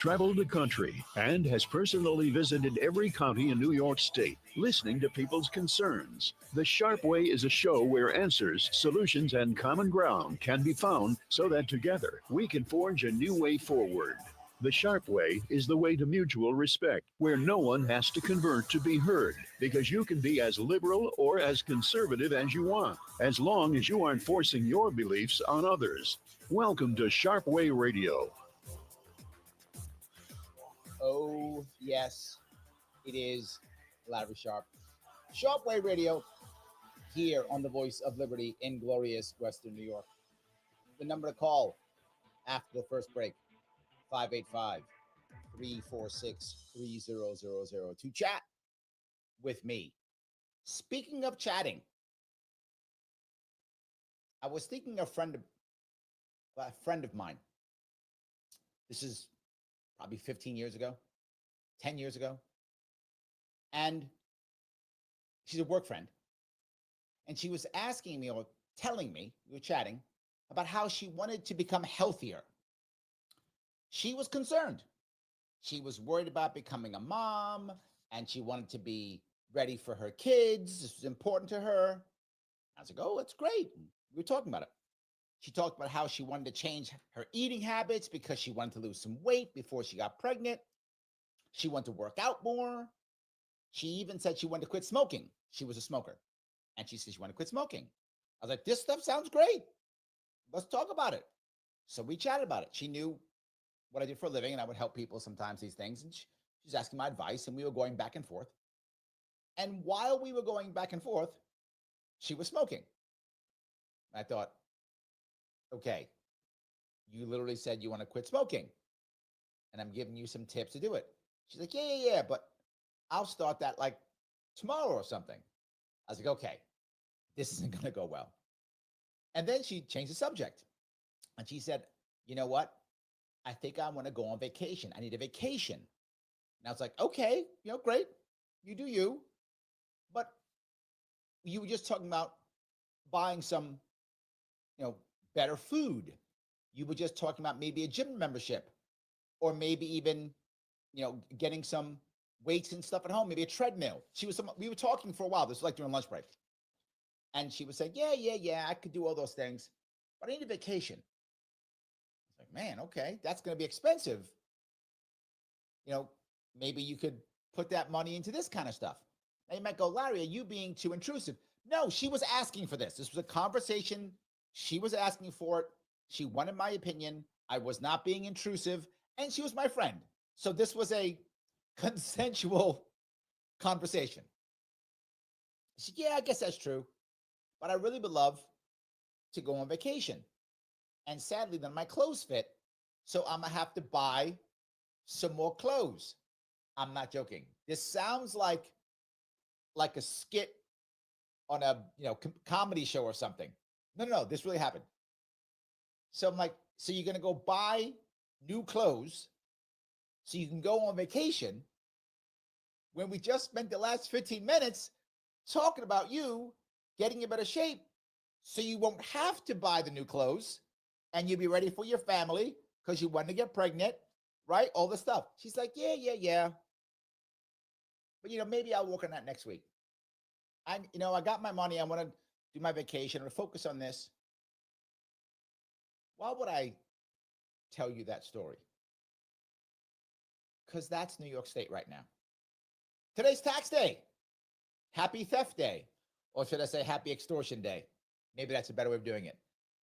traveled the country and has personally visited every county in New York State, listening to people's concerns. The Sharpe Way is a show where answers, solutions, and common ground can be found so that together we can forge a new way forward. The Sharpe Way is the way to mutual respect, where no one has to convert to be heard, because you can be as liberal or as conservative as you want, as long as you aren't forcing your beliefs on others. Welcome to Sharpe Way Radio. Oh, yes, it is Larry Sharpe. Sharpe Way Radio here on the Voice of Liberty in glorious Western New York. The number to call after the first break, 585-346-3000 to chat with me. Speaking of chatting, I was thinking of a friend of mine. This is probably 15 years ago, 10 years ago. And she's a work friend. And she was asking me or telling me, we were chatting, about how she wanted to become healthier. She was concerned. She was worried about becoming a mom, and she wanted to be ready for her kids. This was important to her. I was like, oh, that's great. We were talking about it. She talked about how she wanted to change her eating habits because she wanted to lose some weight before she got pregnant. She wanted to work out more. She even said she wanted to quit smoking. She was a smoker. And she said she wanted to quit smoking. I was like, this stuff sounds great. Let's talk about it. So we chatted about it. She knew what I did for a living, and I would help people sometimes these things. And she was asking my advice, and we were going back and forth. And while we were going back and forth, she was smoking. I thought, okay, you literally said you want to quit smoking, and I'm giving you some tips to do it. She's like, yeah, but I'll start that like tomorrow or something. I was like, okay, this isn't going to go well. And then she changed the subject, and she said, you know what? I think I want to go on vacation. I need a vacation. And I was like, okay, great. You do you. But you were just talking about buying some, better food. You were just talking about maybe a gym membership, or maybe even, getting some weights and stuff at home, maybe a treadmill. We were talking for a while. This was like during lunch break. And she was saying, yeah, I could do all those things, but I need a vacation. I was like, man, okay, that's going to be expensive. Maybe you could put that money into this kind of stuff. Now you might go, Larry, are you being too intrusive? No, she was asking for this. This was a conversation. She was asking for it. She wanted my opinion. I was not being intrusive, and she was my friend. So this was a consensual conversation. She said, yeah, I guess that's true, but I really would love to go on vacation. And sadly, then my clothes fit, so I'm going to have to buy some more clothes. I'm not joking. This sounds like a skit on a comedy show or something. No, this really happened. So I'm like, so you're going to go buy new clothes so you can go on vacation when we just spent the last 15 minutes talking about you getting in better shape so you won't have to buy the new clothes and you'll be ready for your family because you want to get pregnant, right? All this stuff. She's like, yeah. But, maybe I'll work on that next week. I got my money. I want to do my vacation. I'm going to focus on this. Why would I tell you that story? Because that's New York State right now. Today's tax day. Happy theft day. Or should I say happy extortion day? Maybe that's a better way of doing it.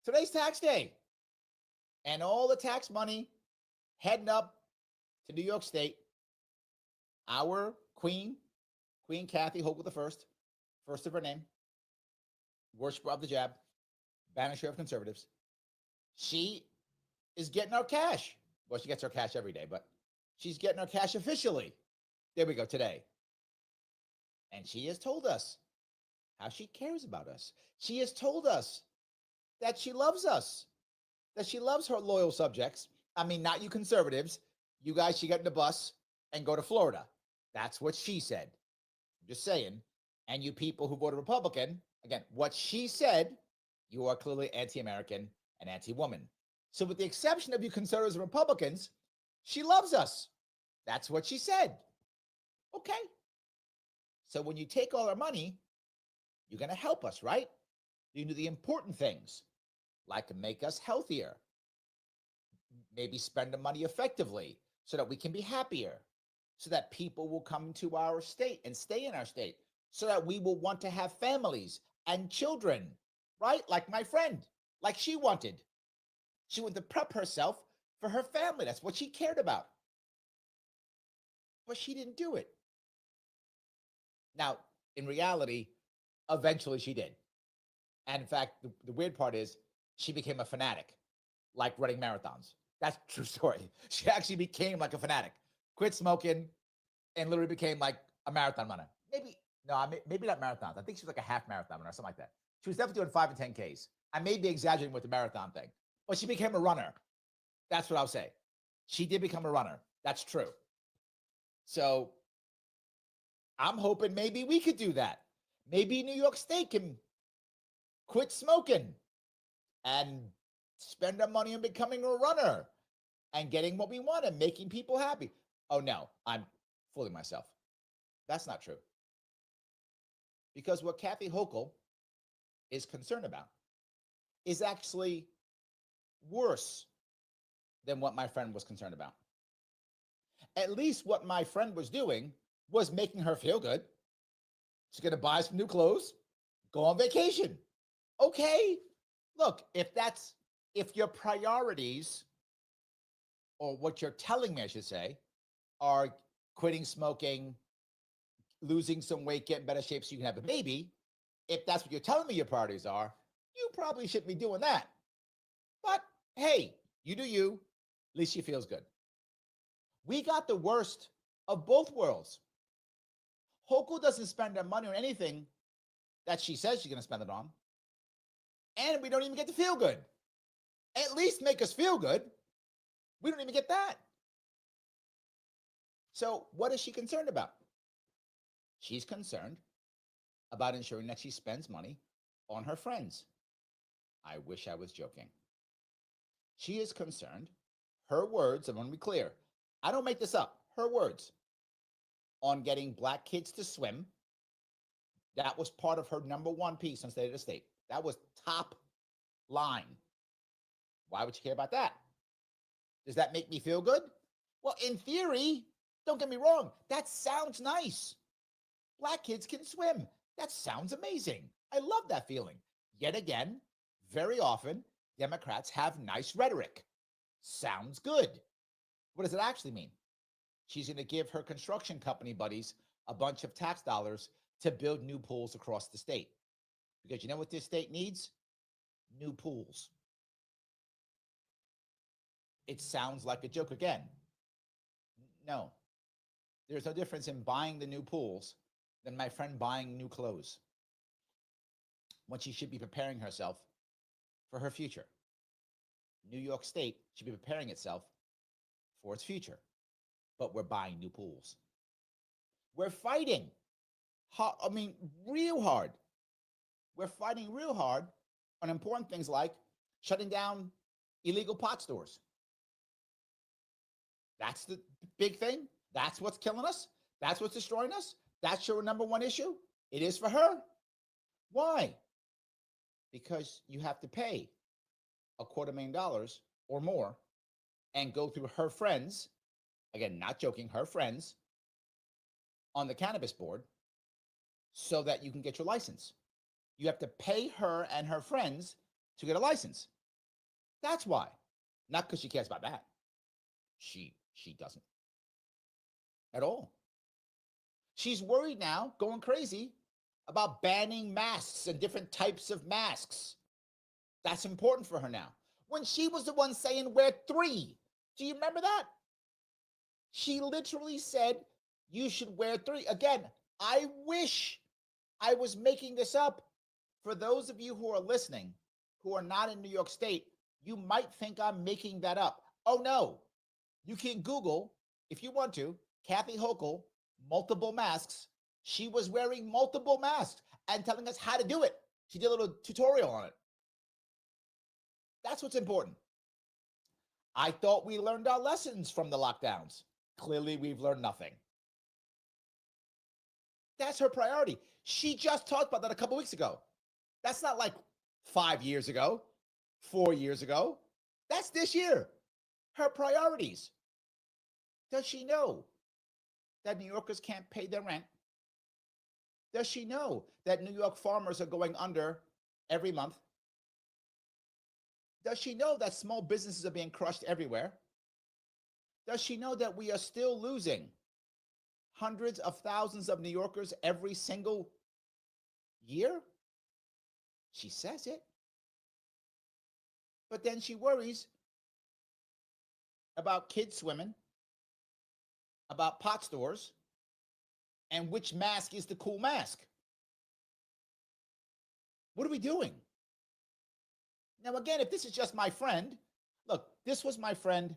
Today's tax day. And all the tax money heading up to New York State. Our Queen Kathy Hochul the first of her name, worshiper of the jab, banisher of conservatives. She is getting our cash. Well, she gets our cash every day, but she's getting our cash officially. There we go, today. And she has told us how she cares about us. She has told us that she loves us, that she loves her loyal subjects. I mean, not you conservatives. You guys should get in the bus and go to Florida. That's what she said. I'm just saying. And you people who voted Republican, again, what she said, you are clearly anti-American and anti-woman. So with the exception of you conservatives and Republicans, She loves us. That's what she said. Okay. So when you take all our money, you're going to help us, right? You do the important things, like make us healthier, maybe spend the money effectively so that we can be happier, so that people will come to our state and stay in our state, so that we will want to have families and children, right? Like my friend, like she wanted. She wanted to prep herself for her family. That's what she cared about. But she didn't do it. Now, in reality, eventually she did. And in fact, the weird part is she became a fanatic, like running marathons. That's a true story. She actually became like a fanatic, quit smoking, and literally became like a marathon runner. Maybe not marathons. I think she was like a half marathon runner or something like that. She was definitely doing 5 and 10Ks. I may be exaggerating with the marathon thing, but she became a runner. That's what I'll say. She did become a runner. That's true. So I'm hoping maybe we could do that. Maybe New York State can quit smoking and spend our money on becoming a runner and getting what we want and making people happy. Oh no, I'm fooling myself. That's not true. Because what Kathy Hochul is concerned about is actually worse than what my friend was concerned about. At least what my friend was doing was making her feel good. She's going to buy some new clothes, go on vacation. Okay. Look, if your priorities, or what you're telling me, I should say, are quitting smoking, losing some weight, get in better shape so you can have a baby, if that's what you're telling me your priorities are, you probably shouldn't be doing that. But hey, you do you. At least she feels good. We got the worst of both worlds. Hochul doesn't spend her money on anything that she says she's going to spend it on. And we don't even get to feel good. At least make us feel good. We don't even get that. So what is she concerned about? She's concerned about ensuring that she spends money on her friends. I wish I was joking. She is concerned, her words, I'm going to be clear, I don't make this up, her words, on getting Black kids to swim. That was part of her number one piece on State of the State. That was top line. Why would you care about that? Does that make me feel good? Well, in theory, don't get me wrong, that sounds nice. Black kids can swim. That sounds amazing. I love that feeling. Yet again, very often, Democrats have nice rhetoric. Sounds good. What does it actually mean? She's going to give her construction company buddies a bunch of tax dollars to build new pools across the state. Because you know what this state needs? New pools. It sounds like a joke again. No. There's no difference in buying the new pools than my friend buying new clothes, when she should be preparing herself for her future. New York State should be preparing itself for its future, but we're buying new pools. We're fighting, real hard. We're fighting real hard on important things like shutting down illegal pot stores. That's the big thing. That's what's killing us. That's what's destroying us. That's your number one issue. It is for her. Why? Because you have to pay $250,000 or more and go through her friends, again, not joking, her friends on the cannabis board so that you can get your license. You have to pay her and her friends to get a license. That's why. Not because she cares about that. She doesn't at all. She's worried now, going crazy, about banning masks and different types of masks. That's important for her now. When she was the one saying wear 3. Do you remember that? She literally said you should wear 3. Again, I wish I was making this up. For those of you who are listening, who are not in New York State, you might think I'm making that up. Oh no. You can Google, if you want to, Kathy Hochul, multiple masks. She was wearing multiple masks and telling us how to do it. She did a little tutorial on it. That's what's important. I thought we learned our lessons from the lockdowns. Clearly, we've learned nothing. That's her priority. She just talked about that a couple weeks ago. That's not like 5 years ago, 4 years ago. That's this year. Her priorities. Does she know that New Yorkers can't pay their rent? Does she know that New York farmers are going under every month? Does she know that small businesses are being crushed everywhere? Does she know that we are still losing hundreds of thousands of New Yorkers every single year? She says it. But then she worries about kids swimming, about pot stores, and which mask is the cool mask. What are we doing? Now, again, if this is just my friend, look, this was my friend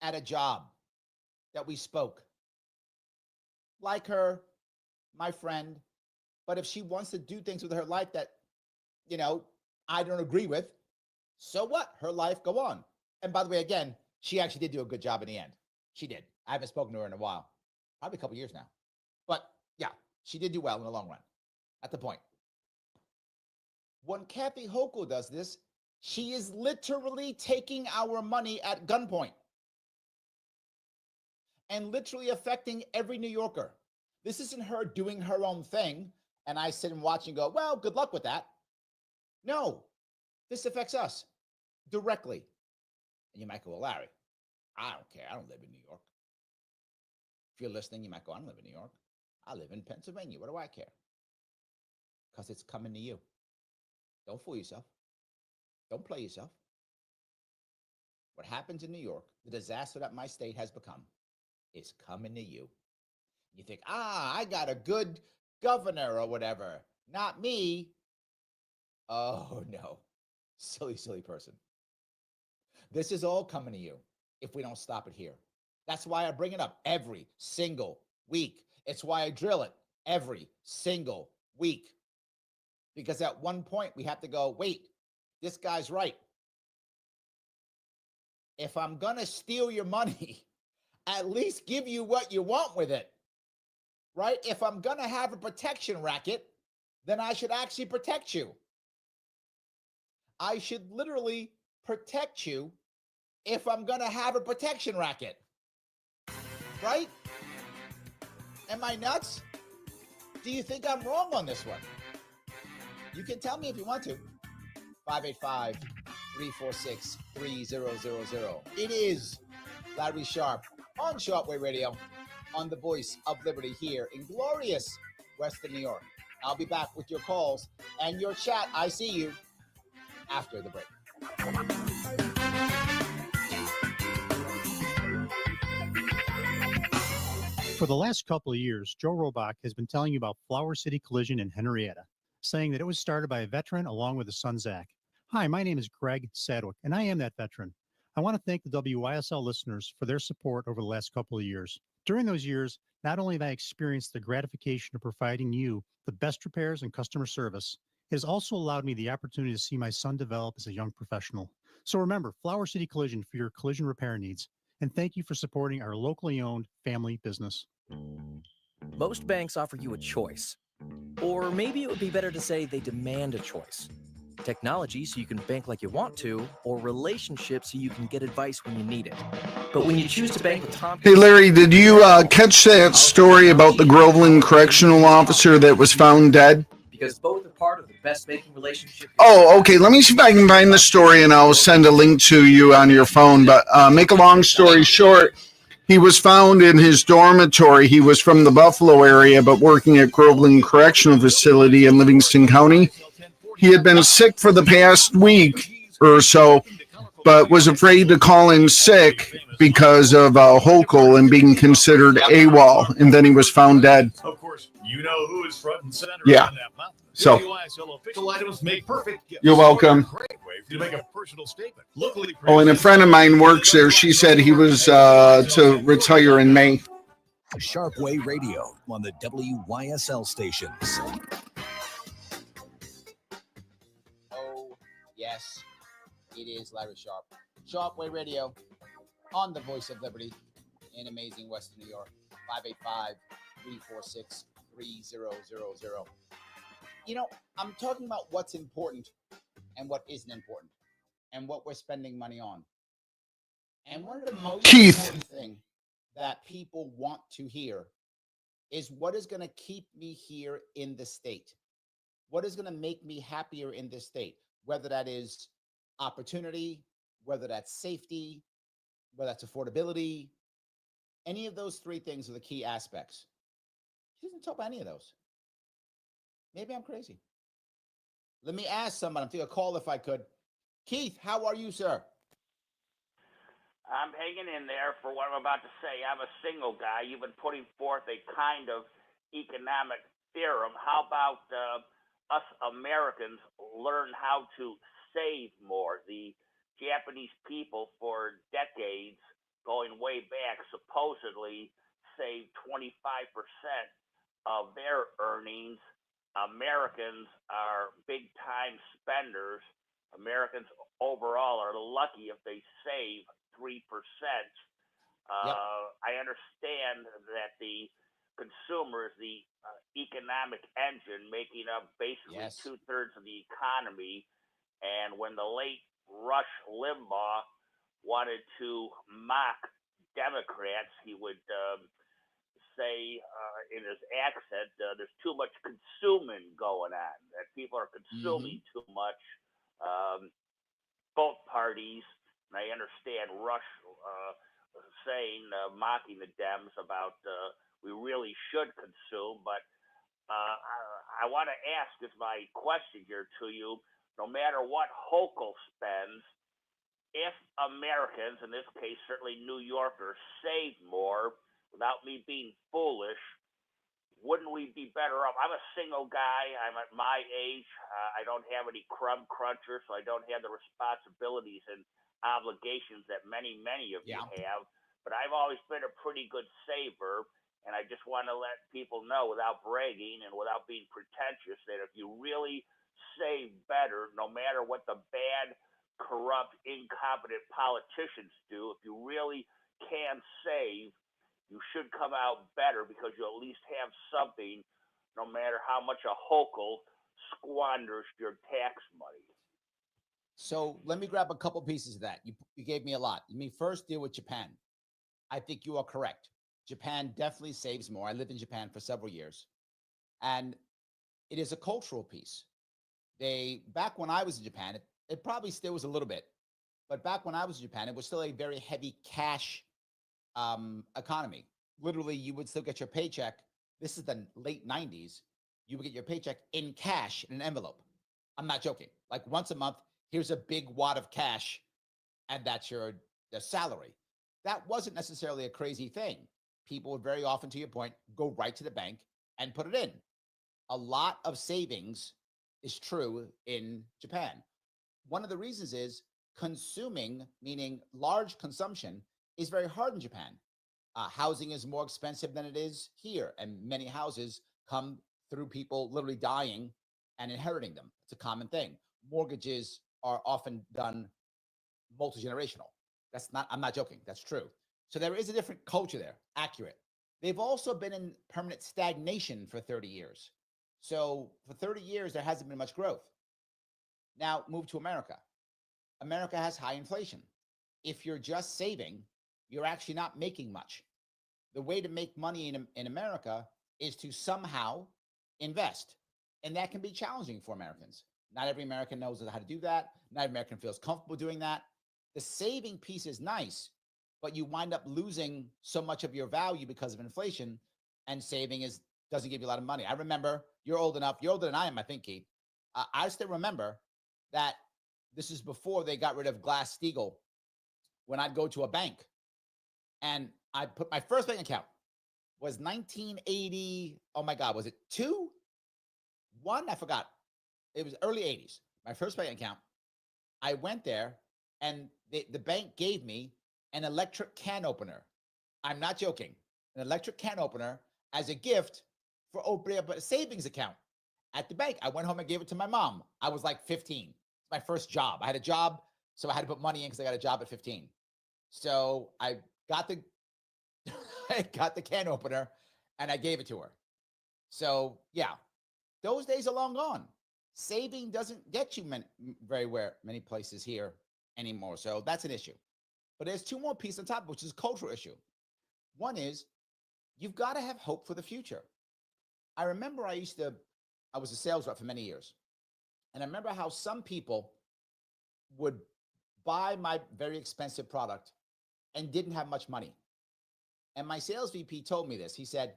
at a job that we spoke. Like her, my friend, but if she wants to do things with her life that, I don't agree with, so what? Her life, go on. And by the way, again, she actually did do a good job in the end. She did. I haven't spoken to her in a while, probably a couple years now. But yeah, she did do well in the long run. At the point. When Kathy Hochul does this, she is literally taking our money at gunpoint and literally affecting every New Yorker. This isn't her doing her own thing, and I sit and watch and go, well, good luck with that. No, this affects us directly. And you might go, well, Larry, I don't care. I don't live in New York. If you're listening, you might go, I don't live in New York. I live in Pennsylvania. What do I care? Because it's coming to you. Don't fool yourself. Don't play yourself. What happens in New York, the disaster that my state has become, is coming to you. You think, I got a good governor or whatever. Not me. Oh, no. Silly, silly person. This is all coming to you if we don't stop it here. That's why I bring it up every single week. It's why I drill it every single week. Because at one point we have to go, wait, this guy's right. If I'm going to steal your money, at least give you what you want with it, right? If I'm going to have a protection racket, then I should actually protect you. I should literally protect you if I'm going to have a protection racket, right? Am I nuts? Do you think I'm wrong on this one? You can tell me if you want to. 585-346-3000. It is Larry Sharpe on Shortwave Radio on the Voice of Liberty here in glorious Western New York. I'll be back with your calls and your chat. I see you after the break. For the last couple of years, Joe Robach has been telling you about Flower City Collision in Henrietta, saying that it was started by a veteran along with his son, Zach. Hi, my name is Greg Sadwick, and I am that veteran. I want to thank the WYSL listeners for their support over the last couple of years. During those years, not only have I experienced the gratification of providing you the best repairs and customer service, it has also allowed me the opportunity to see my son develop as a young professional. So remember, Flower City Collision for your collision repair needs. And thank you for supporting our locally owned family business. Most banks offer you a choice. Or maybe it would be better to say they demand a choice. Technology so you can bank like you want to, or relationships so you can get advice when you need it. But when you choose to bank with Tom... Hey, Larry, did you catch that story about the Groveland correctional officer that was found dead? Because both are part of the best banking relationship... Oh, okay. Let me see if I can find the story, and I'll send a link to you on your phone. But make a long story short, he was found in his dormitory. He was from the Buffalo area, but working at Groveland Correctional Facility in Livingston County. He had been sick for the past week or so, but was afraid to call in sick because of Hochul and being considered AWOL, and then he was found dead. Of course, you know who is front and center Yeah. on that mountain. So, WYSL official items make perfect gifts. You're welcome. Great way to make a personal statement. Locally oh, and a friend of mine works there. She said he was to retire in May. Sharpe Radio on the WYSL stations. Oh, yes, it is Larry Sharpe. Sharpe Radio on the Voice of Liberty in amazing Western New York. 585-346-3000. You know, I'm talking about what's important and what isn't important and what we're spending money on. And one of the most important things that people want to hear is what is going to keep me here in the state? What is going to make me happier in this state? Whether that is opportunity, whether that's safety, whether that's affordability, any of those three things are the key aspects. She doesn't talk about any of those. Maybe I'm crazy. Let me ask someone. I'm taking a call if I could. Keith, how are you, sir? I'm hanging in there for what I'm about to say. I'm a single guy. You've been putting forth a kind of economic theorem. How about us Americans learn how to save more? The Japanese people for decades, going way back, supposedly saved 25% of their earnings. Americans are big-time spenders. Americans overall are lucky if they save 3%. I understand that the consumer is the economic engine making up basically two-thirds of the economy. And when the late Rush Limbaugh wanted to mock Democrats, he would say in his accent, there's too much consuming going on, that people are consuming too much. Both parties, and I understand Rush saying, mocking the Dems about we really should consume, but I want to ask is my question here to you, no matter what Hochul spends, if Americans, in this case certainly New Yorkers, save more, without me being foolish, wouldn't we be better off? I'm a single guy. I'm at my age. I don't have any crumb crunchers, so I don't have the responsibilities and obligations that many of you have. But I've always been a pretty good saver, and I just want to let people know, without bragging and without being pretentious, that if you really save better, no matter what the bad, corrupt, incompetent politicians do, if you really can save, you should come out better, because you at least have something, no matter how much a Hochul squanders your tax money. So let me grab a couple pieces of that. You gave me a lot. Let me first deal with Japan. I think you are correct. Japan definitely saves more. I lived in Japan for several years, and it is a cultural piece. Back when I was in Japan, it probably still was a little bit, but back when I was in Japan, it was still a very heavy cash economy. Literally, you would still get your paycheck. This is the late 90s. You would get your paycheck in cash in an envelope. I'm not joking. Like once a month, here's a big wad of cash, and that's your salary. That wasn't necessarily a crazy thing. People would very often, to your point, go right to the bank and put it in. A lot of savings is true in Japan. One of the reasons is consuming, meaning large consumption, is very hard in Japan. Housing is more expensive than it is here, and many houses come through people literally dying and inheriting them. It's a common thing. Mortgages are often done multi-generational. I'm not joking. That's true. So there is a different culture there. Accurate. They've also been in permanent stagnation for 30 years. So for 30 years, there hasn't been much growth. Now move to America. America has high inflation. If you're just saving, you're actually not making much. The way to make money in America is to somehow invest. And that can be challenging for Americans. Not every American knows how to do that. Not every American feels comfortable doing that. The saving piece is nice, but you wind up losing so much of your value because of inflation, and saving doesn't give you a lot of money. I remember, you're older than I am, I think, Keith. I still remember that this is before they got rid of Glass-Steagall. When I'd go to a bank, and I put my first bank account was 1980. Oh my God, was it 2? 1? I forgot. It was early 80s. My first bank account. I went there, and the bank gave me an electric can opener. I'm not joking. An electric can opener as a gift for opening up a savings account at the bank. I went home and gave it to my mom. I was like 15. It's my first job. I had a job, so I had to put money in because I got a job at 15. So I got the I got the can opener and I gave it to her. So yeah, those days are long gone. Saving doesn't get you many places here anymore. So that's an issue. But there's two more pieces on top, which is a cultural issue. One is you've got to have hope for the future. I remember I was a sales rep for many years. And I remember how some people would buy my very expensive product and didn't have much money. And my sales VP told me this. He said,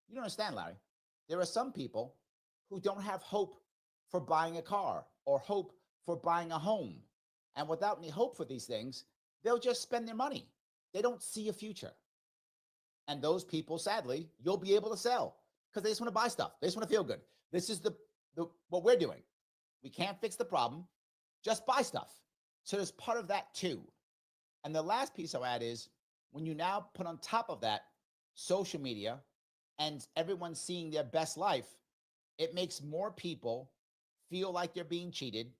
"You don't understand, Larry. There are some people who don't have hope for buying a car or hope for buying a home. And without any hope for these things, they'll just spend their money. They don't see a future. And those people, sadly, you'll be able to sell because they just want to buy stuff. They just want to feel good. This is the what we're doing. We can't fix the problem. Just buy stuff." So there's part of that too. And the last piece I'll add is when you now put on top of that social media and everyone seeing their best life, it makes more people feel like they're being cheated,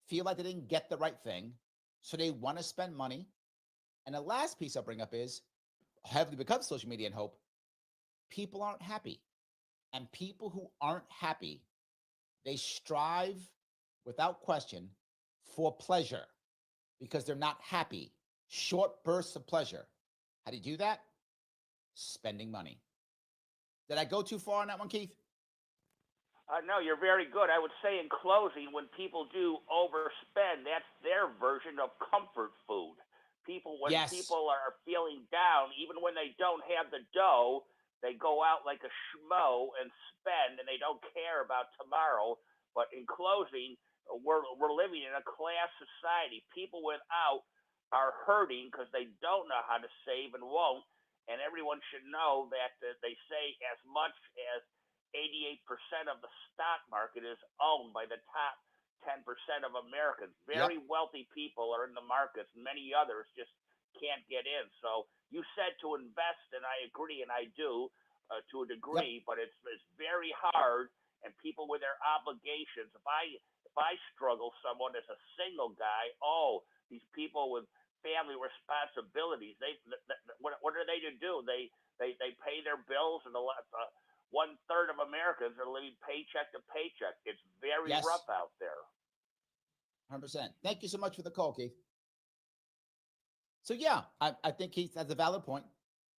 feel like they didn't get the right thing. So they want to spend money. And the last piece I'll bring up is heavily because of social media and hope, people aren't happy. And people who aren't happy, they strive without question for pleasure because they're not happy. Short bursts of pleasure. How do you do that? Spending money. Did I go too far on that one, Keith? No, you're very good. I would say in closing, when people do overspend, that's their version of comfort food. When people are feeling down, even when they don't have the dough, they go out like a schmo and spend, and they don't care about tomorrow. But in closing, we're living in a class society. People without are hurting because they don't know how to save and won't. And everyone should know that they say as much as 88% of the stock market is owned by the top 10% of Americans. Very wealthy people are in the markets. Many others just can't get in. So you said to invest, and I agree, and I do to a degree, but it's very hard. And people with their obligations, if I struggle someone as a single guy, these people with family responsibilities, what are they to do? They pay their bills, and 1/3 of Americans are living paycheck to paycheck. It's very rough out there. 100%. Thank you so much for the call, Keith. So yeah, I think Keith has a valid point.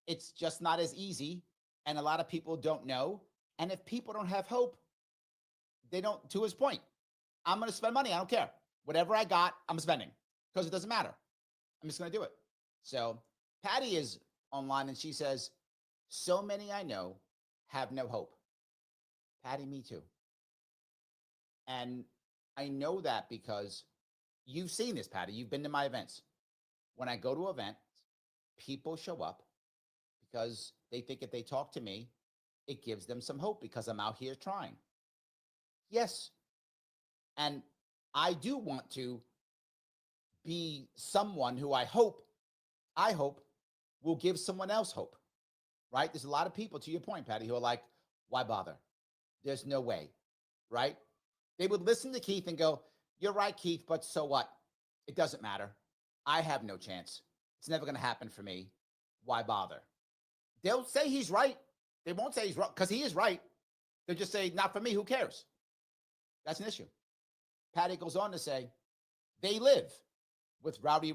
It's just not as easy, and a lot of people don't know. And if people don't have hope, they don't. To his point, I'm going to spend money. I don't care. Whatever I got, I'm spending because it doesn't matter. I'm just going to do it. So Patty is online, and she says, "So many I know have no hope." Patty, me too. And I know that because you've seen this, Patty. You've been to my events. When I go to events, people show up because they think if they talk to me, it gives them some hope because I'm out here trying. Yes. And I do want to be someone who I hope will give someone else hope, right? There's a lot of people, to your point, Patty, who are like, why bother? There's no way, right? They would listen to Keith and go, "You're right, Keith, but so what? It doesn't matter. I have no chance. It's never going to happen for me. Why bother?" They'll say he's right. They won't say he's wrong because he is right. They'll just say, "Not for me. Who cares?" That's an issue. Patty goes on to say, "They Live" with Roddy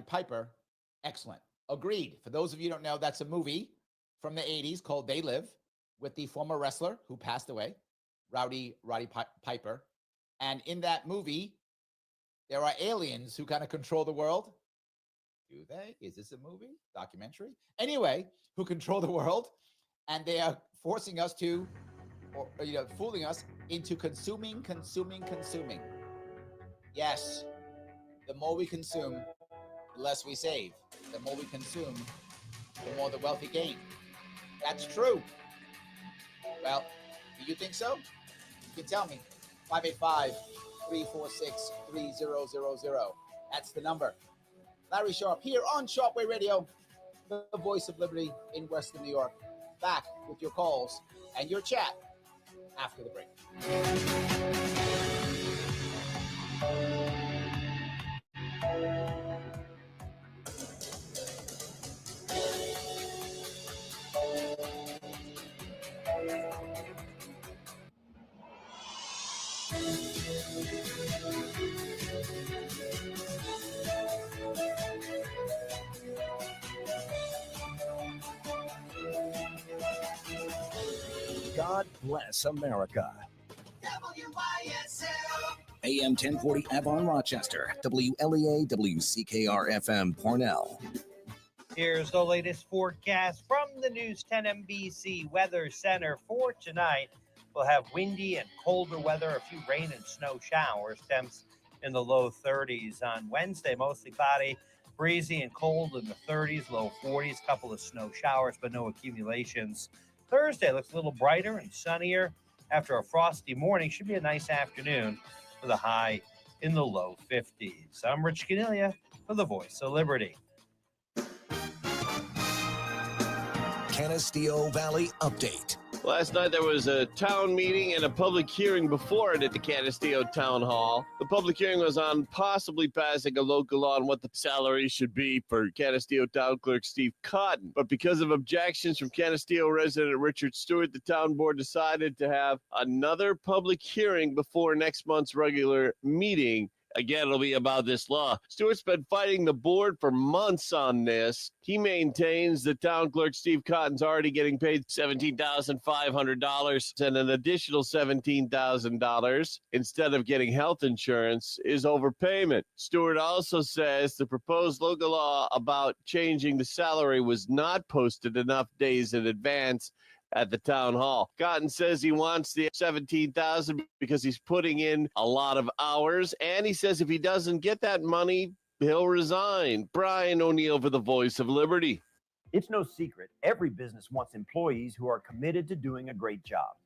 Piper. Excellent. Agreed. For those of you who don't know, that's a movie from the 80s called They Live with the former wrestler who passed away, Roddy Piper. And in that movie, there are aliens who kind of control the world. Do they? Is this a movie? Documentary? Anyway, who control the world. And they are forcing us to, or fooling us into consuming. Yes. The more we consume, the less we save. The more we consume, the more the wealthy gain. That's true. Well, do you think so? You can tell me. 585-346-3000. That's the number. Larry Sharpe here on Sharpe Way Radio, the voice of liberty in Western New York. Back with your calls and your chat after the break. God bless America. WYSL. AM 1040 Avon, Rochester. WLEA WCKR FM Pornell. Here's the latest forecast from the News 10 NBC Weather Center for tonight. We'll have windy and colder weather, a few rain and snow showers, temps in the low 30s. On Wednesday, mostly cloudy, breezy and cold in the 30s, low 40s, couple of snow showers, but no accumulations. Thursday looks a little brighter and sunnier. After a frosty morning, should be a nice afternoon with a high in the low 50s. I'm Rich Canilia for the Voice of Liberty. Canisteo Valley Update. Last night there was a town meeting and a public hearing before it at the Canisteo Town Hall. The public hearing was on possibly passing a local law on what the salary should be for Canisteo Town Clerk Steve Cotton. But because of objections from Canisteo resident Richard Stewart, the town board decided to have another public hearing before next month's regular meeting. Again, it'll be about this law. Stewart's been fighting the board for months on this. He maintains the town clerk, Steve Cotton's already getting paid $17,500 and an additional $17,000 instead of getting health insurance is overpayment. Stewart also says the proposed local law about changing the salary was not posted enough days in advance at the town hall. Cotton says he wants the $17,000 because he's putting in a lot of hours, and he says if he doesn't get that money, he'll resign. Brian O'Neill for the Voice of Liberty. It's no secret, every business wants employees who are committed to doing a great job.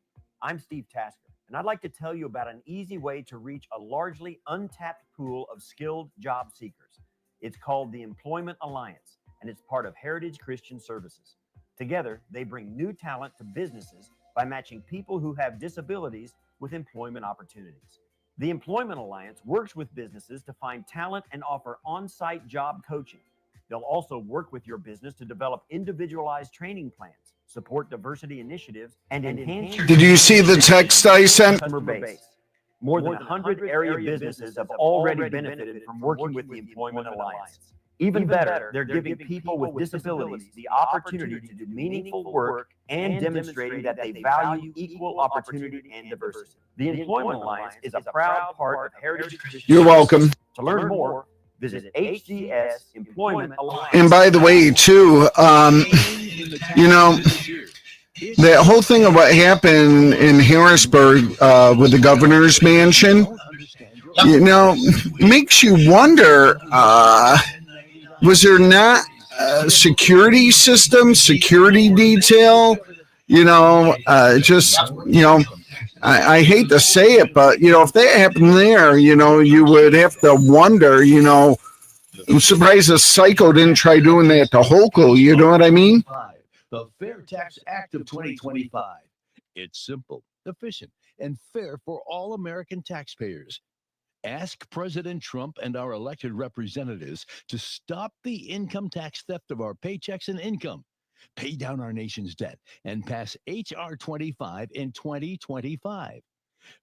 I'm Steve Tasker, and I'd like to tell you about an easy way to reach a largely untapped pool of skilled job seekers. It's called the Employment Alliance, and it's part of Heritage Christian Services. Together, they bring new talent to businesses by matching people who have disabilities with employment opportunities. The Employment Alliance works with businesses to find talent and offer on-site job coaching. They'll also work with your business to develop individualized training plans, support diversity initiatives, and enhance. Did you see the text I sent? Customer base. More than 100 area businesses have already benefited from working with the Employment Alliance. Even better, they're giving people with disabilities the opportunity to do meaningful work and demonstrating that they value equal opportunity and diversity. The Employment Alliance is a proud part of Heritage Christian. You're welcome. To learn more, visit HCS Employment Alliance. And by the way, too, you know, the whole thing of what happened in Harrisburg with the governor's mansion, you know, makes you wonder, was there not a security system, security detail? You know, just, you know, I hate to say it, but, you know, if that happened there, you know, you would have to wonder, you know, I'm surprised the psycho didn't try doing that to Hochul. You know what I mean? The Fair Tax Act of 2025. It's simple, efficient, and fair for all American taxpayers. Ask President Trump and our elected representatives to stop the income tax theft of our paychecks and income, pay down our nation's debt, and pass H.R. 25 in 2025.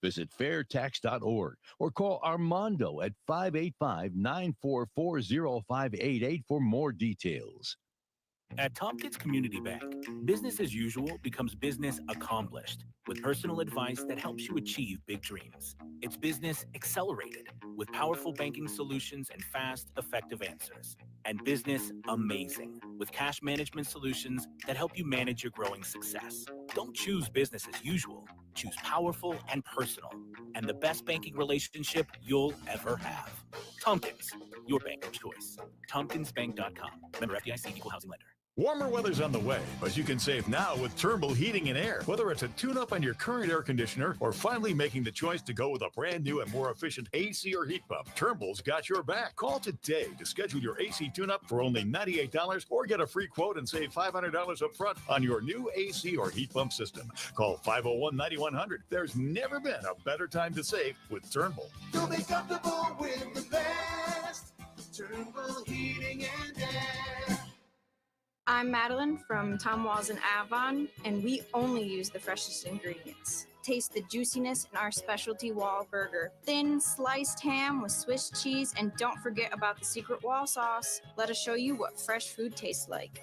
Visit fairtax.org or call Armando at 585-944-0588 for more details. At Tompkins Community Bank, business as usual becomes business accomplished with personal advice that helps you achieve big dreams. It's business accelerated with powerful banking solutions and fast, effective answers. And business amazing with cash management solutions that help you manage your growing success. Don't choose business as usual. Choose powerful and personal and the best banking relationship you'll ever have. Tompkins, your bank of choice. TompkinsBank.com. Member FDIC, equal housing lender. Warmer weather's on the way, but you can save now with Turnbull Heating and Air. Whether it's a tune-up on your current air conditioner or finally making the choice to go with a brand new and more efficient AC or heat pump, Turnbull's got your back. Call today to schedule your AC tune-up for only $98 or get a free quote and save $500 up front on your new AC or heat pump system. Call 501-9100. There's never been a better time to save with Turnbull. You'll be comfortable with the best. Turnbull Heating and Air. I'm Madeline from Tom Walls in Avon, and we only use the freshest ingredients. Taste the juiciness in our specialty wall burger. Thin, sliced ham with Swiss cheese, and don't forget about the secret wall sauce. Let us show you what fresh food tastes like.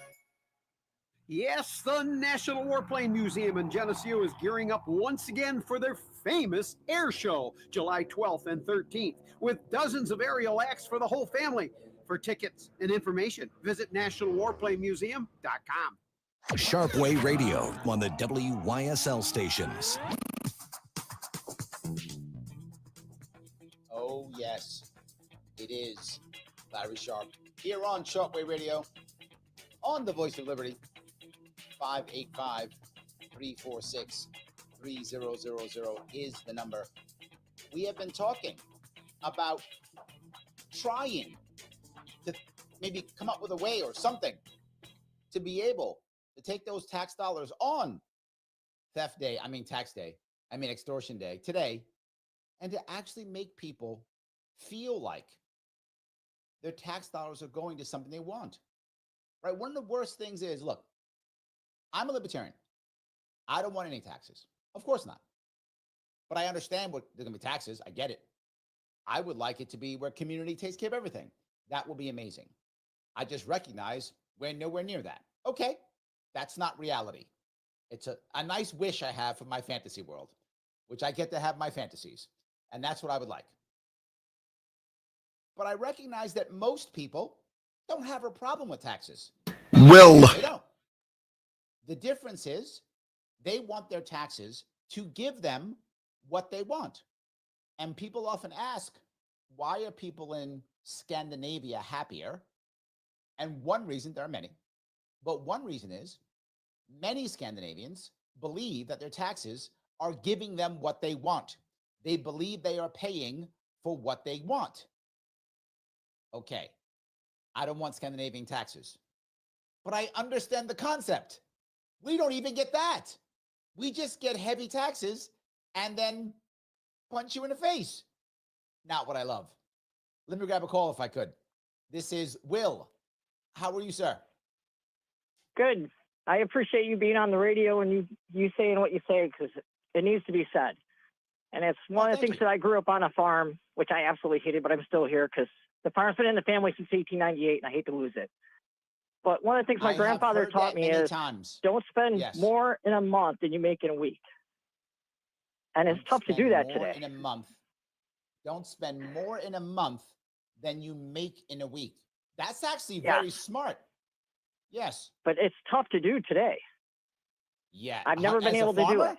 Yes, the National Warplane Museum in Geneseo is gearing up once again for their famous air show, July 12th and 13th, with dozens of aerial acts for the whole family. For tickets and information, visit nationalwarplanemuseum.com. Sharpe Way Radio on the WYSL stations. Oh, yes, it is Larry Sharpe here on Sharpe Way Radio on the Voice of Liberty. 585-346-3000 is the number. We have been talking about trying to maybe come up with a way or something to be able to take those tax dollars on extortion day today, and to actually make people feel like their tax dollars are going to something they want, right? One of the worst things is, look, I'm a libertarian. I don't want any taxes. Of course not. But I understand what there's going to be taxes. I get it. I would like it to be where community takes care of everything. That will be amazing. I just recognize we're nowhere near that. Okay, that's not reality. It's a nice wish I have for my fantasy world, which I get to have my fantasies. And that's what I would like. But I recognize that most people don't have a problem with taxes. Will. They don't. The difference is they want their taxes to give them what they want. And people often ask, why are people in Scandinavia happier? And one reason, there are many, but one reason is many Scandinavians believe that their taxes are giving them what they want. They believe they are paying for what they want. Okay, I don't want Scandinavian taxes, but I understand the concept. We don't even get that. We just get heavy taxes and then punch you in the face. Not what I love. Let me grab a call if I could. This is Will. How are you, sir? Good. I appreciate you being on the radio and you saying what you say, because it needs to be said. And it's one of the things that I grew up on a farm, which I absolutely hated, but I'm still here because the farm's been in the family since 1898, and I hate to lose it. But one of the things my grandfather taught me is don't spend more in a month than you make in a week. And it's tough to do that today. In a month. Don't spend more in a month than you make in a week. That's actually very smart. Yes. But it's tough to do today. Yeah. I've never been able to do it.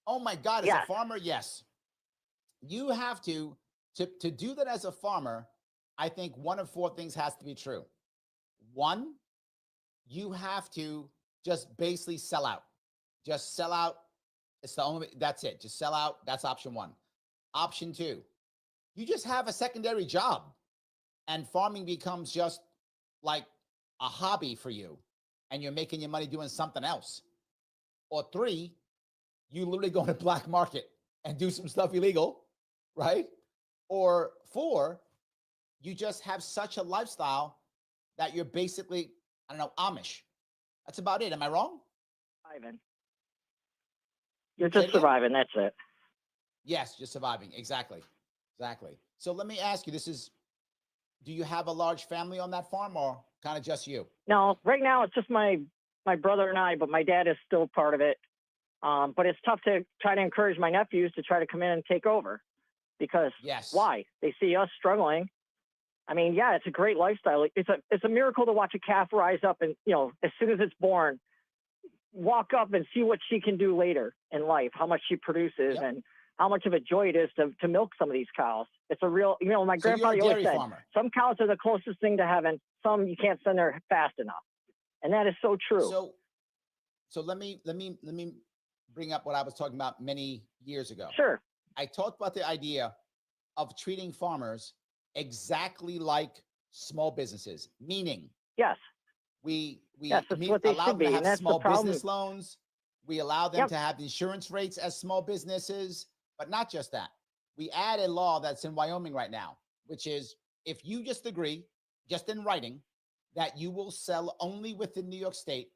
Oh my God, as a farmer, yes. You have to do that as a farmer. I think one of four things has to be true. One, you have to just basically sell out. Just sell out. It's the only, that's it. Just sell out. That's option one. Option two, you just have a secondary job and farming becomes just like a hobby for you and you're making your money doing something else. Or three, you literally go to the black market and do some stuff illegal, right? Or four, you just have such a lifestyle that you're basically, I don't know, Amish. That's about it. Am I wrong? Surviving. You're just surviving. That's it. Yes, just surviving. Exactly. Exactly. So let me ask you, do you have a large family on that farm or kind of just you? No, right now it's just my brother and I, but my dad is still part of it. But it's tough to try to encourage my nephews to try to come in and take over because why? They see us struggling. I mean, yeah, it's a great lifestyle. It's a miracle to watch a calf rise up and, as soon as it's born, walk up and see what she can do later in life, how much she produces and how much of a joy it is to milk some of these cows. It's a real, my grandfather always said, some cows are the closest thing to heaven. Some you can't send there fast enough. And that is so true. So let me bring up what I was talking about many years ago. Sure. I talked about the idea of treating farmers exactly like small businesses, meaning we allow them to have small business loans. We allow them to have insurance rates as small businesses, but not just that. We add a law that's in Wyoming right now, which is if you just agree, just in writing, that you will sell only within New York State,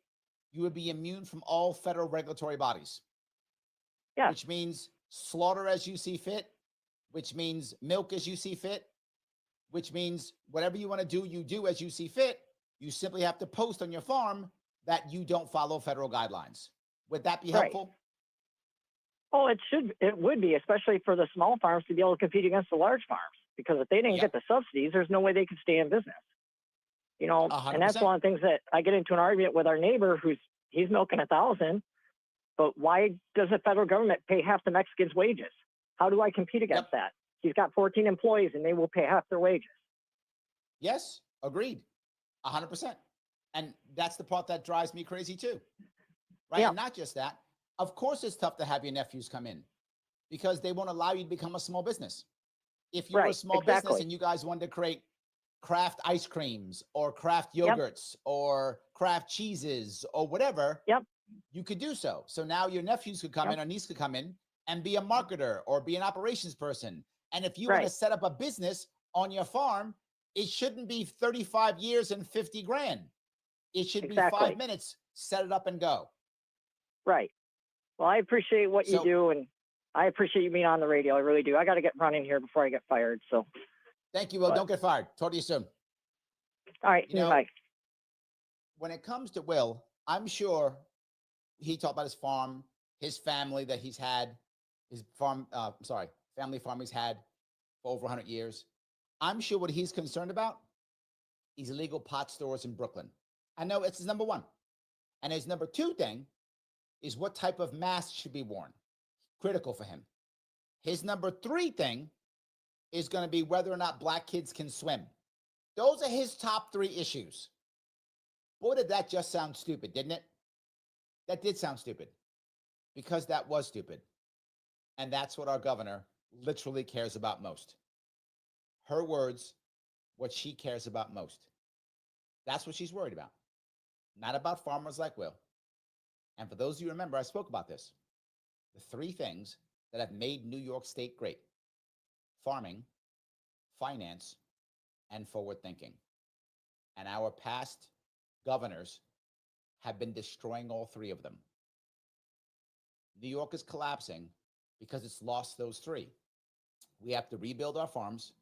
you would be immune from all federal regulatory bodies. which means slaughter as you see fit, which means milk as you see fit, which means whatever you want to do, you do as you see fit. You simply have to post on your farm that you don't follow federal guidelines. Would that be helpful? Oh, it would be, especially for the small farms to be able to compete against the large farms. Because if they didn't get the subsidies, there's no way they could stay in business. You know, 100%. and that's one of the things that I get into an argument with our neighbor he's milking 1,000, but why does the federal government pay half the Mexicans' wages? How do I compete against that? He's got 14 employees and they will pay half their wages. Yes, agreed. 100%. And that's the part that drives me crazy too. Right? And not just that. Of course, it's tough to have your nephews come in because they won't allow you to become a small business. If you were a small business and you guys wanted to create craft ice creams or craft yogurts or craft cheeses or whatever, you could do so. So now your nephews could come in or niece could come in and be a marketer or be an operations person. And if you want to set up a business on your farm, it shouldn't be 35 years and 50 grand. It should be 5 minutes, set it up and go. Right. Well, I appreciate what you do, and I appreciate you being on the radio. I really do. I got to get running here before I get fired. So thank you, Will. Don't get fired. Talk to you soon. All right. Bye. When it comes to Will, I'm sure he talked about his farm, his family that he's had, his farm, family farm he's had for over 100 years. I'm sure what he's concerned about is illegal pot stores in Brooklyn. I know it's his number one. And his number two thing is what type of mask should be worn. Critical for him. His number three thing is going to be whether or not black kids can swim. Those are his top three issues. Boy, did that just sound stupid, didn't it? That did sound stupid because that was stupid. And that's what our governor literally cares about most. Her words, what she cares about most. That's what she's worried about. Not about farmers like Will. And for those of you who remember, I spoke about this. The three things that have made New York State great: farming, finance, and forward thinking. And our past governors have been destroying all three of them. New York is collapsing because it's lost those three. We have to rebuild our farms,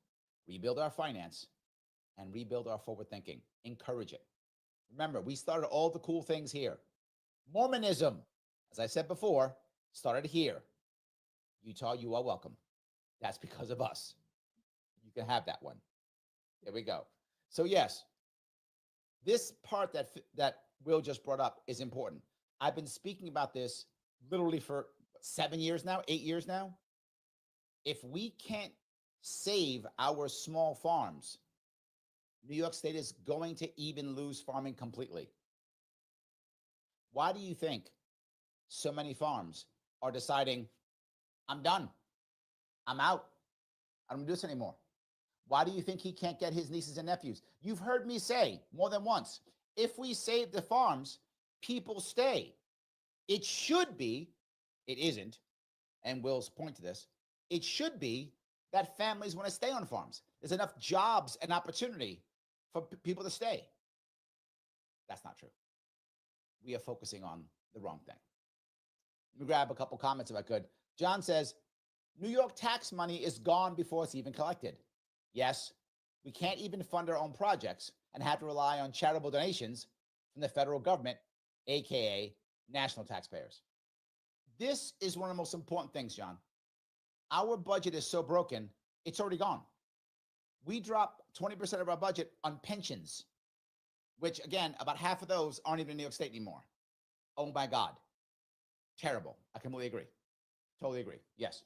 rebuild our finance, and rebuild our forward thinking. Encourage it. Remember, we started all the cool things here. Mormonism, as I said before, started here. Utah, you are welcome. That's because of us. You can have that one. There we go. So yes, this part that Will just brought up is important. I've been speaking about this literally for 7 years now, 8 years now. If we can't save our small farms, New York State is going to even lose farming completely. Why do you think so many farms are deciding, I'm done, I'm out, I don't do this anymore? Why do you think he can't get his nieces and nephews? You've heard me say more than once, if we save the farms, people stay. It should be, it isn't, and Will's point to this, it should be that families want to stay on farms. There's enough jobs and opportunity for people to stay. That's not true. We are focusing on the wrong thing. Let me grab a couple comments if I could. John says, New York tax money is gone before it's even collected. Yes, we can't even fund our own projects and have to rely on charitable donations from the federal government, AKA national taxpayers. This is one of the most important things, John. Our budget is so broken, it's already gone. We drop 20% of our budget on pensions, which again, about half of those aren't even in New York State anymore. Oh my God. Terrible. I completely agree. Totally agree. Yes.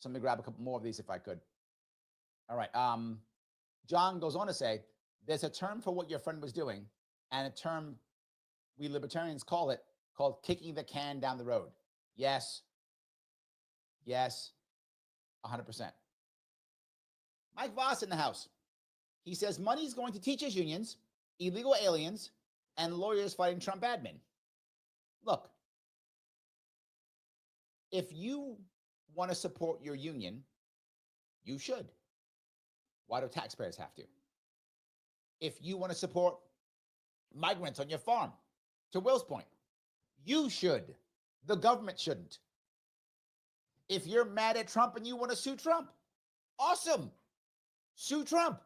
So let me grab a couple more of these if I could. All right. John goes on to say, there's a term for what your friend was doing and a term we libertarians call it, called kicking the can down the road. Yes. Yes. 100%. Mike Voss in the house. He says money's going to teachers unions, illegal aliens, and lawyers fighting Trump admin. Look, if you want to support your union, you should. Why do taxpayers have to? If you want to support migrants on your farm, to Will's point, you should. The government shouldn't. If you're mad at Trump and you want to sue Trump, awesome. Sue Trump.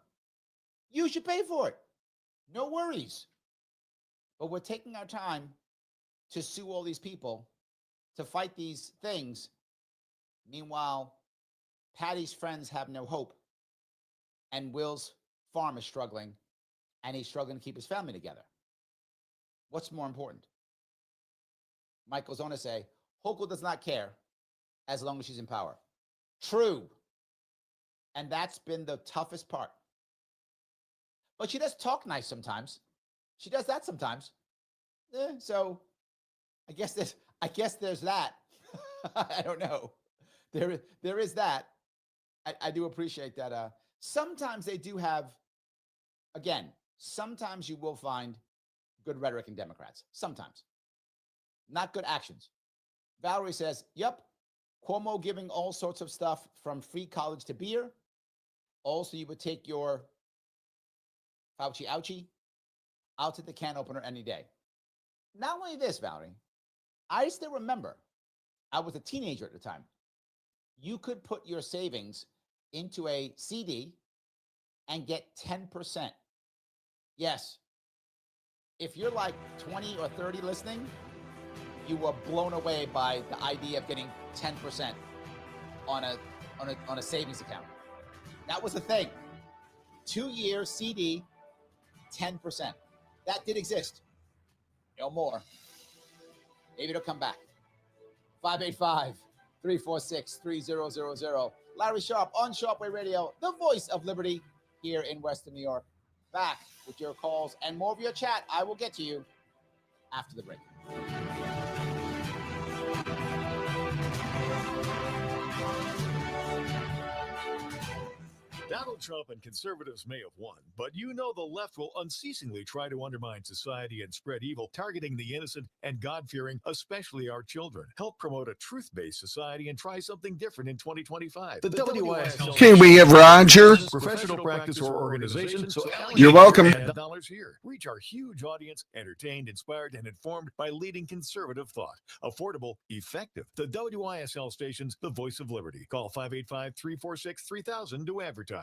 You should pay for it. No worries. But we're taking our time to sue all these people, to fight these things. Meanwhile, Patty's friends have no hope, and Will's farm is struggling, and he's struggling to keep his family together. What's more important? Mike goes on to say, Hochul does not care as long as she's in power. True. And that's been the toughest part. But she does talk nice sometimes. She does that sometimes. So I guess there's that. I don't know. There is that. I do appreciate that. Sometimes they do have, again, sometimes you will find good rhetoric in Democrats. Sometimes. Not good actions. Valerie says, yep, Cuomo giving all sorts of stuff from free college to beer. Also, you would take your Fauci ouchie out to the can opener any day. Not only this, Valerie, I still remember, I was a teenager at the time. You could put your savings into a CD and get 10%. Yes. If you're like 20 or 30 listening, you were blown away by the idea of getting 10% on a savings account. That was the thing. 2-year CD, 10%. That did exist. No more. Maybe it'll come back. 585-346-3000. Larry Sharpe on Sharpe Radio, the voice of liberty here in Western New York. Back with your calls and more of your chat. I will get to you after the break. Donald Trump and conservatives may have won, but you know the left will unceasingly try to undermine society and spread evil, targeting the innocent and God-fearing, especially our children. Help promote a truth-based society and try something different in 2025. The WYSL. Okay, we have Roger. Professional practice or organization. So You're welcome. Dollars here. Reach our huge audience, entertained, inspired, and informed by leading conservative thought. Affordable, effective. The WYSL stations, the voice of liberty. Call 585-346-3000 to advertise.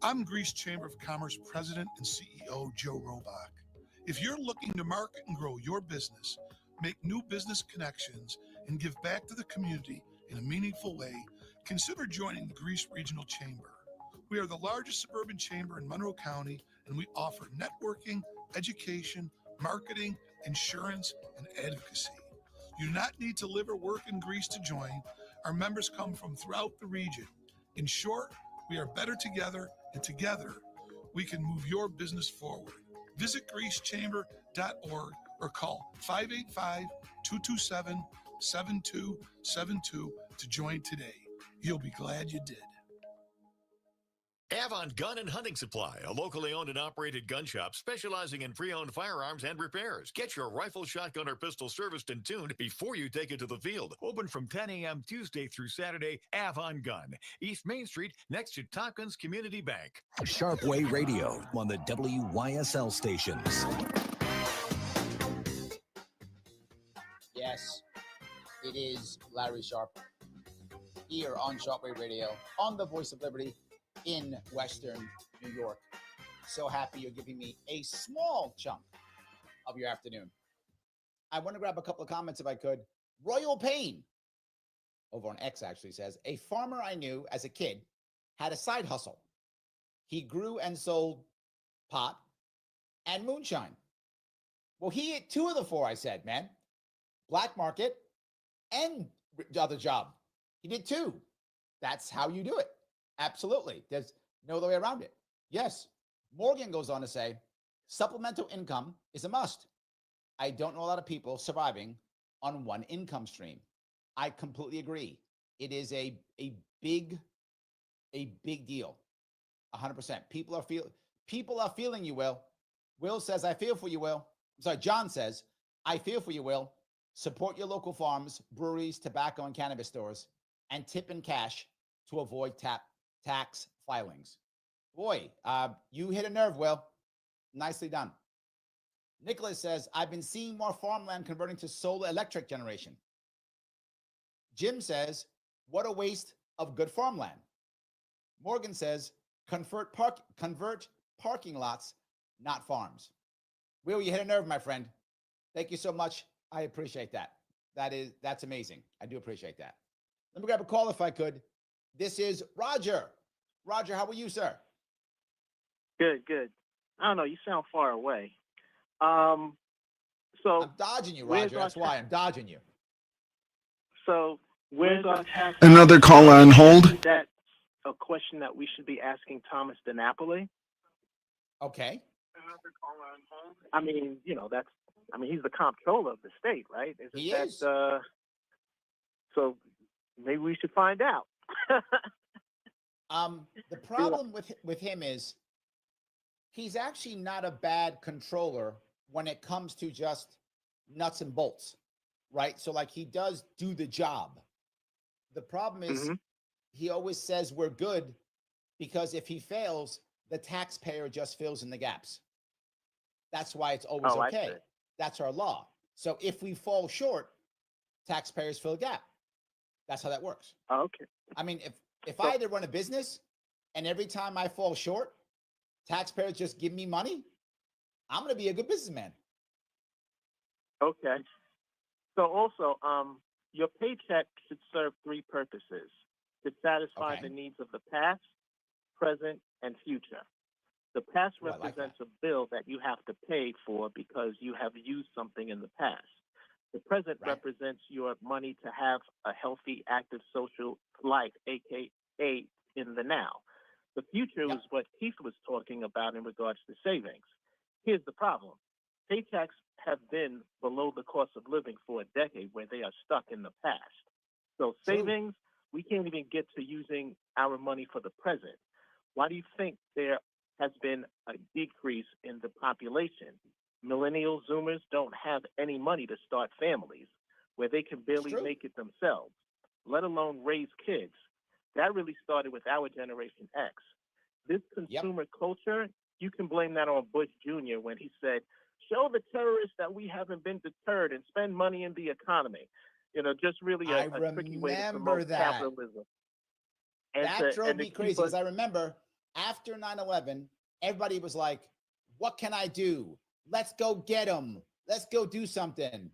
I'm Greece Chamber of Commerce President and CEO Joe Robach. If you're looking to market and grow your business, make new business connections, and give back to the community in a meaningful way, consider joining the Greece Regional Chamber. We are the largest suburban chamber in Monroe County, and we offer networking, education, marketing, insurance, and advocacy. You do not need to live or work in Greece to join. Our members come from throughout the region. In short, we are better together, and together we can move your business forward. Visit greecechamber.org or call 585-227-7272 to join today. You'll be glad you did. Avon Gun and Hunting Supply, a locally owned and operated gun shop specializing in pre-owned firearms and repairs. Get your rifle, shotgun, or pistol serviced and tuned before you take it to the field. Open from 10 a.m. Tuesday through Saturday. Avon Gun, East Main Street, next to Tompkins Community Bank. Sharpe Radio on the WYSL stations. Yes, it is Larry Sharpe here on Sharpe Radio, on the voice of liberty in Western New York. So happy you're giving me a small chunk of your afternoon. I want to grab a couple of comments if I could. Royal Payne, over on X actually says, a farmer I knew as a kid had a side hustle. He grew and sold pot and moonshine. Well, he hit 2 of the 4, I said, man. Black market and the other job. He did 2. That's how you do it. Absolutely. There's no other way around it. Yes. Morgan goes on to say, supplemental income is a must. I don't know a lot of people surviving on one income stream. I completely agree. It is a big deal. 100%. People are feeling you, Will. Will says, I feel for you, Will. I'm sorry, John says, I feel for you, Will. Support your local farms, breweries, tobacco, and cannabis stores, and tip in cash to avoid tax filings. Boy, you hit a nerve, Will. Nicely done. Nicholas says, I've been seeing more farmland converting to solar electric generation. Jim says, what a waste of good farmland. Morgan says, convert parking lots, not farms. Will, you hit a nerve, my friend. Thank you so much. I appreciate that. That's amazing. I do appreciate that. Let me grab a call if I could. This is Roger. Roger, how are you, sir? Good, good. I don't know. You sound far away. So I'm dodging you, Roger. That's why I'm dodging you. So where's our tax? Another call on hold. That's a question that we should be asking Thomas DiNapoli. Okay. I mean, you know, he's the comptroller of the state, right? He is. So maybe we should find out. The problem with him is he's actually not a bad controller when it comes to just nuts and bolts, right? So like he does do the job. The problem is he always says we're good because if he fails, the taxpayer just fills in the gaps. That's why it's always okay. That's our law. So if we fall short, taxpayers fill a gap. That's how that works. Okay. I mean, if I had to run a business and every time I fall short, taxpayers just give me money, I'm going to be a good businessman. Okay. So also, your paycheck should serve three purposes: to satisfy the needs of the past, present, and future. The past represents a bill that you have to pay for because you have used something in the past. The present represents your money to have a healthy, active social life, aka in the now. The future is what Keith was talking about in regards to savings. Here's the problem. Paychecks have been below the cost of living for a decade where they are stuck in the past. So savings, we can't even get to using our money for the present. Why do you think there has been a decrease in the population? Millennial Zoomers don't have any money to start families where they can barely make it themselves, let alone raise kids. That really started with our Generation X. This consumer culture, you can blame that on Bush Jr. when he said, show the terrorists that we haven't been deterred and spend money in the economy. You know, just really a tricky way to promote capitalism. And that drove me crazy because I remember after 9/11, everybody was like, what can I do? Let's go get them. Let's go do something.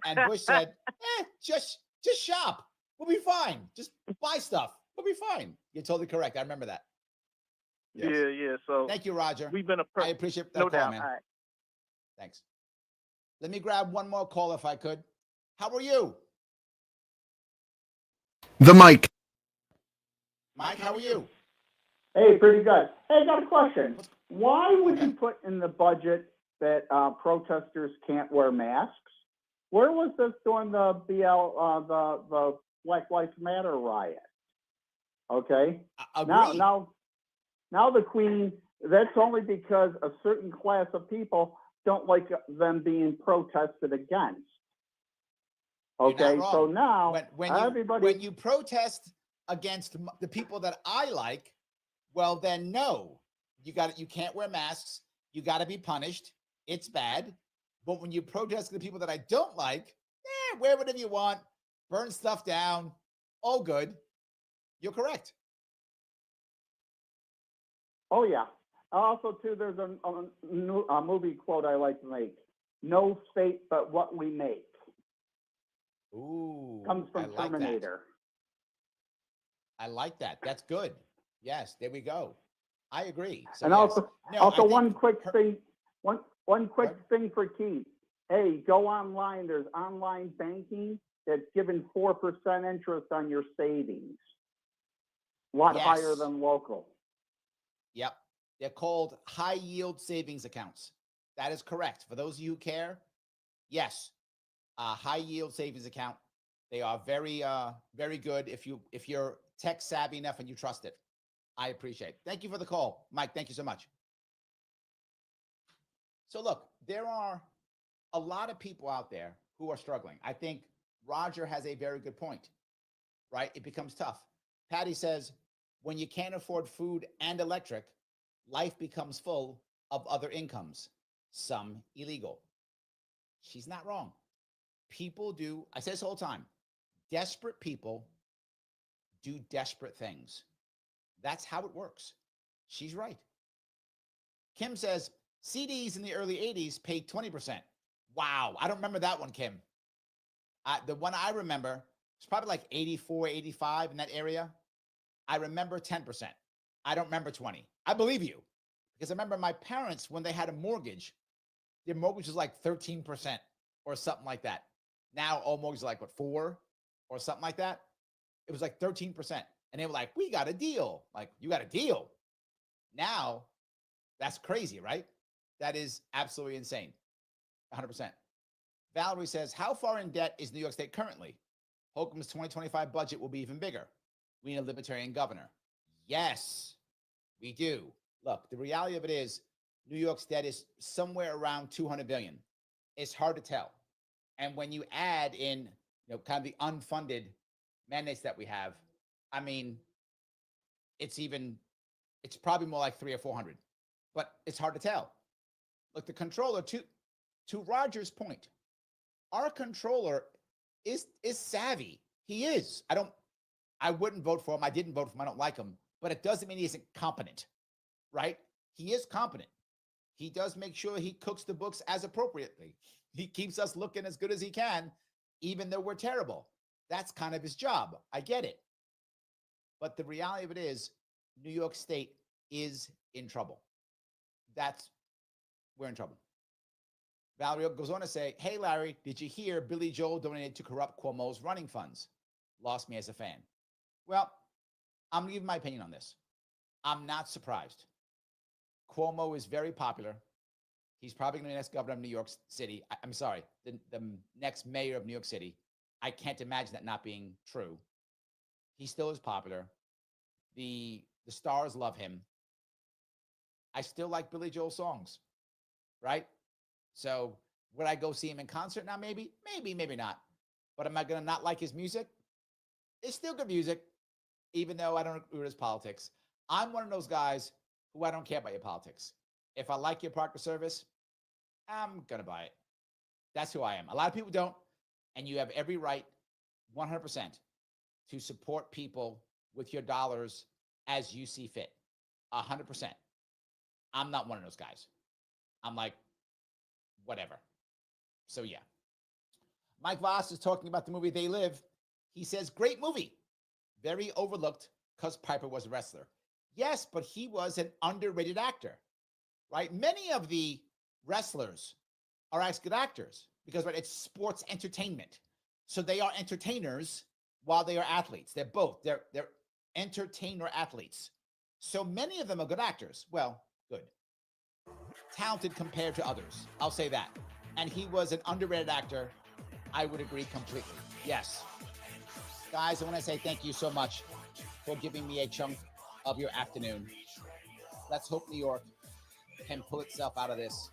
And Bush said, just shop. We'll be fine. Just buy stuff. We'll be fine. You're totally correct. I remember that. Yes. Yeah. So thank you, Roger. We've been I appreciate that no call, doubt. man. All right. Thanks. Let me grab one more call if I could. How are you? The mic. Mike, how are you? Hey, pretty good. Hey, I got a question. Why would you put in the budget that protesters can't wear masks? Where was this during the the Black Lives Matter riot? Okay. Now the Queen. That's only because a certain class of people don't like them being protested against. Okay, so now when you protest against the people that I like, well then no, you can't wear masks. You got to be punished. It's bad. But when you protest the people that I don't like, wear whatever you want, burn stuff down, all good. You're correct. Oh yeah. Also too, there's a movie quote I like to make: "No fate but what we make." Ooh, comes from Terminator. I like that. That's good. Yes, there we go. I agree. So and yes. one quick thing for Keith. Hey, go online. There's online banking that's giving 4% interest on your savings. A lot higher than local. Yep. They're called high yield savings accounts. That is correct. For those of you who care, yes, high yield savings account. They are very, very good if you're tech savvy enough and you trust it. I appreciate it. Thank you for the call, Mike. Thank you so much. So look, there are a lot of people out there who are struggling. I think Roger has a very good point, right? It becomes tough. Patty says, when you can't afford food and electric, life becomes full of other incomes, some illegal. She's not wrong. People do, I say this all the time, desperate people do desperate things. That's how it works. She's right. Kim says, CDs in the early 80s paid 20%. Wow. I don't remember that one, Kim. The one I remember is probably like 84, 85 in that area. I remember 10%. I don't remember 20. I believe you. Because I remember my parents, when they had a mortgage, their mortgage was like 13% or something like that. Now all mortgages are like, what, 4 or something like that? It was like 13%. And they were like, we got a deal. Like, you got a deal. Now, that's crazy, right? That is absolutely insane. 100%. Valerie says, how far in debt is New York State currently? Holcomb's 2025 budget will be even bigger. We need a libertarian governor. Yes, we do. Look, the reality of it is New York's debt is somewhere around $200 billion. It's hard to tell. And when you add in, kind of the unfunded mandates that we have, I mean, it's probably more like 300 or 400, but it's hard to tell. Look, the controller, to Roger's point, our controller is savvy. He is. I wouldn't vote for him. I didn't vote for him. I don't like him, but it doesn't mean he isn't competent, right? He is competent. He does make sure he cooks the books as appropriately. He keeps us looking as good as he can, even though we're terrible. That's kind of his job. I get it. But the reality of it is, New York State is in trouble. We're in trouble. Valerie goes on to say, hey, Larry, did you hear Billy Joel donated to corrupt Cuomo's running funds? Lost me as a fan. Well, I'm going to give my opinion on this. I'm not surprised. Cuomo is very popular. He's probably going to be the next governor of New York City. I'm sorry, the next mayor of New York City. I can't imagine that not being true. He still is popular. The stars love him. I still like Billy Joel songs, right? So would I go see him in concert now? Maybe, maybe not. But am I going to not like his music? It's still good music, even though I don't agree with his politics. I'm one of those guys who I don't care about your politics. If I like your product or service, I'm going to buy it. That's who I am. A lot of people don't, and you have every right, 100%, to support people with your dollars as you see fit. 100%. I'm not one of those guys. I'm like, whatever. So, yeah. Mike Voss is talking about the movie They Live. He says, great movie. Very overlooked because Piper was a wrestler. Yes, but he was an underrated actor, right? Many of the wrestlers are actually good actors because, right, it's sports entertainment. So they are entertainers while they are athletes. They're both. They're entertainer athletes. So many of them are good actors. Well, good. Talented compared to others. I'll say that. And he was an underrated actor. I would agree completely. Yes. Guys, I want to say thank you so much for giving me a chunk of your afternoon. Let's hope New York can pull itself out of this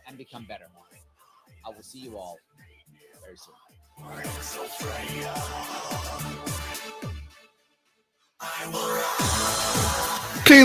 and become better. I will see you all very soon. Okay,